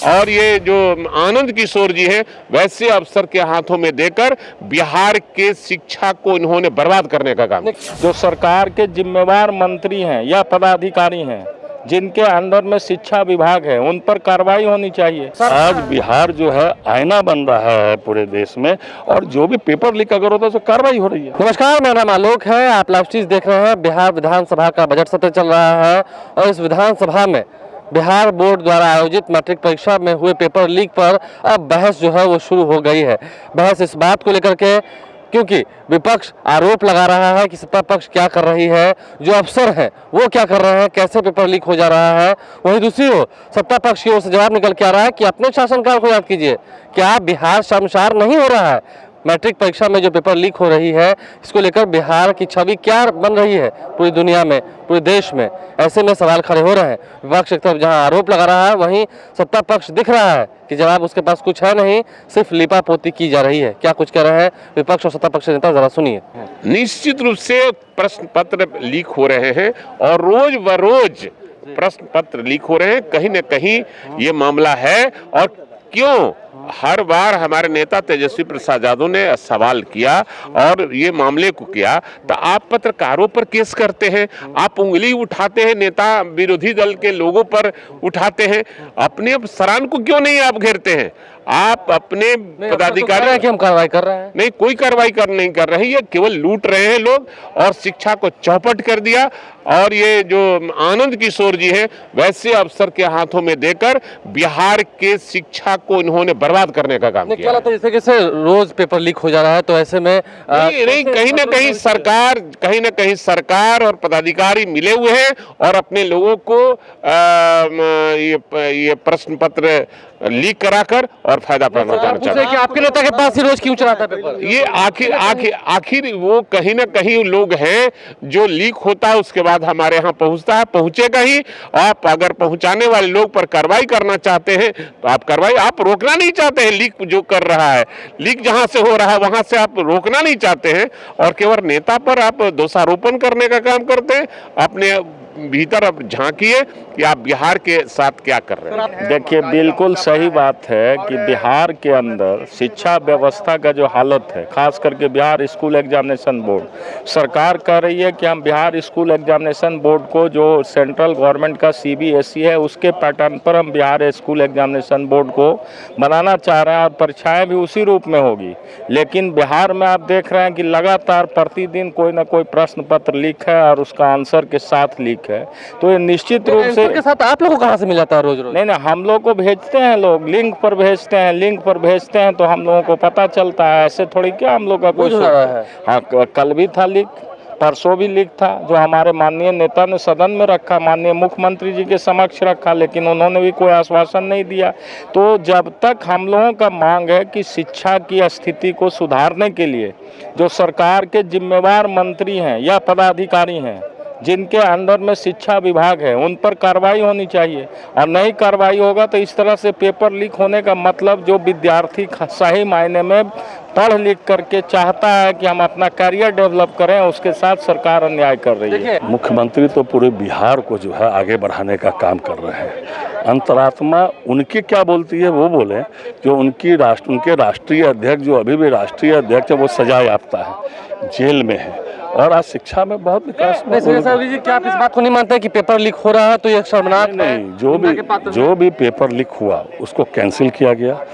और ये जो आनंद किशोर जी हैं वैसे अफसर के हाथों में देकर बिहार के शिक्षा को इन्होंने बर्बाद करने का काम। जो सरकार के जिम्मेवार मंत्री हैं या पदाधिकारी हैं जिनके अंडर में शिक्षा विभाग है उन पर कार्रवाई होनी चाहिए। आज बिहार जो है आईना बन रहा है पूरे देश में, और जो भी पेपर लीक अगर होता है तो कार्रवाई हो रही है। नमस्कार, मेरा नाम आलोक है। आप लाइव चीज देख रहे हैं। बिहार विधानसभा का बजट सत्र चल रहा है और इस विधानसभा में बिहार बोर्ड द्वारा आयोजित मैट्रिक परीक्षा में हुए पेपर लीक पर अब बहस जो है वो शुरू हो गई है। बहस इस बात को लेकर के क्योंकि विपक्ष आरोप लगा रहा है कि सत्ता पक्ष क्या कर रही है, जो अफसर हैं वो क्या कर रहे हैं, कैसे पेपर लीक हो जा रहा है। वहीं दूसरी ओर सत्ता पक्ष की ओर से जवाब निकल के आ रहा है कि अपने शासनकाल को याद कीजिए, क्या बिहार शर्मसार नहीं हो रहा है। मैट्रिक परीक्षा में जो पेपर लीक हो रही है इसको लेकर बिहार की छवि क्या बन रही है पूरी दुनिया में, पूरे देश में। ऐसे में सवाल खड़े हो रहे हैं। विपक्ष एक तरफ जहां आरोप लगा रहा है वहीं सत्ता पक्ष दिख रहा है कि जवाब उसके पास कुछ है नहीं, सिर्फ लिपापोती की जा रही है। क्या कुछ कह रहे हैं विपक्ष और सत्ता पक्ष नेता, जरा सुनिए। निश्चित रूप से प्रश्न पत्र लीक हो रहे हैं और रोज ब रोज प्रश्न पत्र लीक हो रहे हैं। कहीं न कहीं ये मामला है। और क्यों हर बार हमारे नेता तेजस्वी प्रसाद यादव ने सवाल किया और ये मामले को किया, तो आप पत्रकारों पर केस करते हैं, आप उंगली उठाते हैं, नेता विरोधी दल के लोगों पर उठाते हैं, अपने अफसरान को क्यों नहीं आप घेरते हैं? आप अपने पदाधिकारी कि हम कार्रवाई कर रहे हैं, नहीं, कोई कार्रवाई नहीं कर रही है, केवल लूट रहे हैं लोग और शिक्षा को चौपट कर दिया। और ये जो आनंद किशोर जी हैं वैसे अफसर के हाथों में देकर बिहार के शिक्षा को इन्होंने बर्बाद करने का काम किया। जैसे कैसे रोज पेपर लीक हो जा रहा है, तो ऐसे में नहीं, कहीं ना कहीं सरकार और पदाधिकारी मिले हुए हैं और अपने लोगों को ये प्रश्न पत्र लीक कराकर और फायदा पहुंचाना चाहते हैं। कि आपके नेता के पास ही रोज क्यों चलाता है पेपर? ये आखिर वो कहीं ना कहीं लोग हैं जो लीक होता है उसके बाद हमारे यहाँ पहुंचता है, पहुंचेगा ही। आप अगर पहुंचाने वाले लोग पर कार्रवाई करना चाहते हैं तो आप कार्रवाई, आप रोकना नहीं चाहते हैं लीक जो कर रहा है, लीक जहां से हो रहा है वहां से आप रोकना नहीं चाहते हैं और केवल नेता पर आप दोषारोपण करने का काम करते हैं। अपने भीतर अब झांकिए कि आप बिहार के साथ क्या कर रहे हैं। देखिए, बिल्कुल सही बात है कि बिहार के अंदर शिक्षा व्यवस्था का जो हालत है, खास करके बिहार स्कूल एग्जामिनेशन बोर्ड, सरकार कह रही है कि हम बिहार स्कूल एग्जामिनेशन बोर्ड को, जो सेंट्रल गवर्नमेंट का CBSE है उसके पैटर्न पर हम बिहार स्कूल एग्जामिनेशन बोर्ड को बनाना चाह रहे हैं और परीक्षाएं भी उसी रूप में होगी। लेकिन बिहार में आप देख रहे हैं कि लगातार प्रतिदिन कोई ना कोई प्रश्न पत्र लीक है और उसका आंसर के साथ लीक है। तो ये निश्चित रूप से के साथ आप लोगों को कहाँ से मिल जाता है रोज? नहीं, हम लोग को भेजते हैं, लोग लिंक पर भेजते हैं तो हम लोगों को पता चलता है। ऐसे थोड़ी क्या हम लोग का कोई है। हाँ, कल भी था लीक, परसों भी लीक था, जो हमारे माननीय नेता ने सदन में रखा, माननीय मुख्यमंत्री जी के समक्ष रखा, लेकिन उन्होंने भी कोई आश्वासन नहीं दिया। तो जब तक हम लोगों का मांग है कि शिक्षा की स्थिति को सुधारने के लिए जो सरकार के जिम्मेवार मंत्री हैं या पदाधिकारी हैं जिनके अंडर में शिक्षा विभाग है उन पर कार्रवाई होनी चाहिए। और नहीं कार्रवाई होगा तो इस तरह से पेपर लीक होने का मतलब जो विद्यार्थी सही मायने में पढ़ लिख करके चाहता है कि हम अपना करियर डेवलप करें, उसके साथ सरकार अन्याय कर रही है। मुख्यमंत्री तो पूरे बिहार को जो है आगे बढ़ाने का काम कर रहे हैं। अंतरात्मा उनकी क्या बोलती है वो बोले, जो उनके राष्ट्रीय अध्यक्ष, जो अभी भी राष्ट्रीय अध्यक्ष है, वो सजा याफ्ता है, जेल में है और आज शिक्षा में बहुत विकास। क्या आप इस बात को नहीं मानते कि पेपर लीक हो रहा है तो ये शर्मनाक नहीं, जो भी पेपर लीक हुआ उसको कैंसिल किया गया,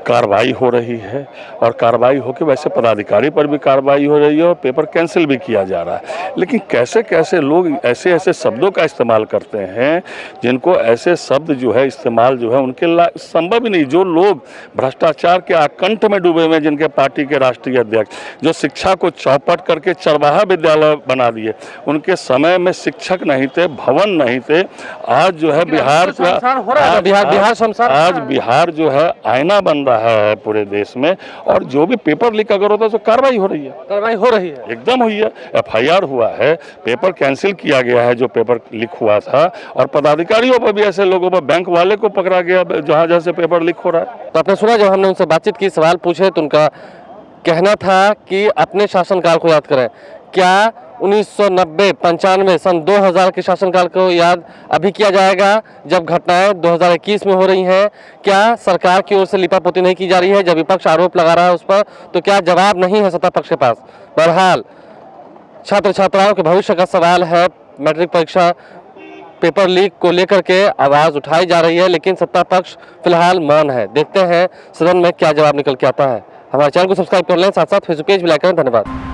कार्रवाई हो रही है और कार्रवाई होकर वैसे पदाधिकारी पर भी कार्रवाई हो रही है और पेपर कैंसिल भी किया जा रहा है। लेकिन कैसे कैसे लोग ऐसे ऐसे शब्दों का इस्तेमाल करते हैं जिनको ऐसे शब्द जो है इस्तेमाल जो है उनके संभव ही नहीं। जो लोग भ्रष्टाचार के आकंठ में डूबे हुए हैं, जिनके पार्टी के राष्ट्रीय अध्यक्ष, जो शिक्षा को चौपट करके चरवाहा विद्यालय बना दिए, उनके समय में शिक्षक नहीं थे, भवन नहीं थे। आज जो है बिहार जो है आईना बन रहा है पूरे देश में और जो भी पेपर लीक अगर होता है तो कार्रवाई हो रही है, एकदम हुई है। FIR हुआ है, पेपर कैंसिल किया गया है जो पेपर लीक हुआ था और पदाधिकारियों पर भी, ऐसे लोगों पर, बैंक वाले को पकड़ा गया जहां से पेपर लीक हो रहा है। तो आपने सुना जब हमने उनसे बातचीत की, सवाल पूछे तो उनका कहना था कि अपने शासनकाल को याद करें। क्या 1990, 95, सन 2000 के शासनकाल को याद अभी किया जाएगा जब घटनाएं 2021 में हो रही हैं। क्या सरकार की ओर से लिपापोती नहीं की जा रही है? जब विपक्ष आरोप लगा रहा है उस पर, तो क्या जवाब नहीं है सत्ता पक्ष के पास? बहरहाल छात्र छात्राओं के भविष्य का सवाल है। मैट्रिक परीक्षा पेपर लीक को लेकर के आवाज उठाई जा रही है, लेकिन सत्ता पक्ष फिलहाल मौन है। देखते हैं सदन में क्या जवाब निकल के आता है। हमारे चैनल को सब्सक्राइब कर लें, साथ साथ फेसबुक पेज भी लाइक करें। धन्यवाद।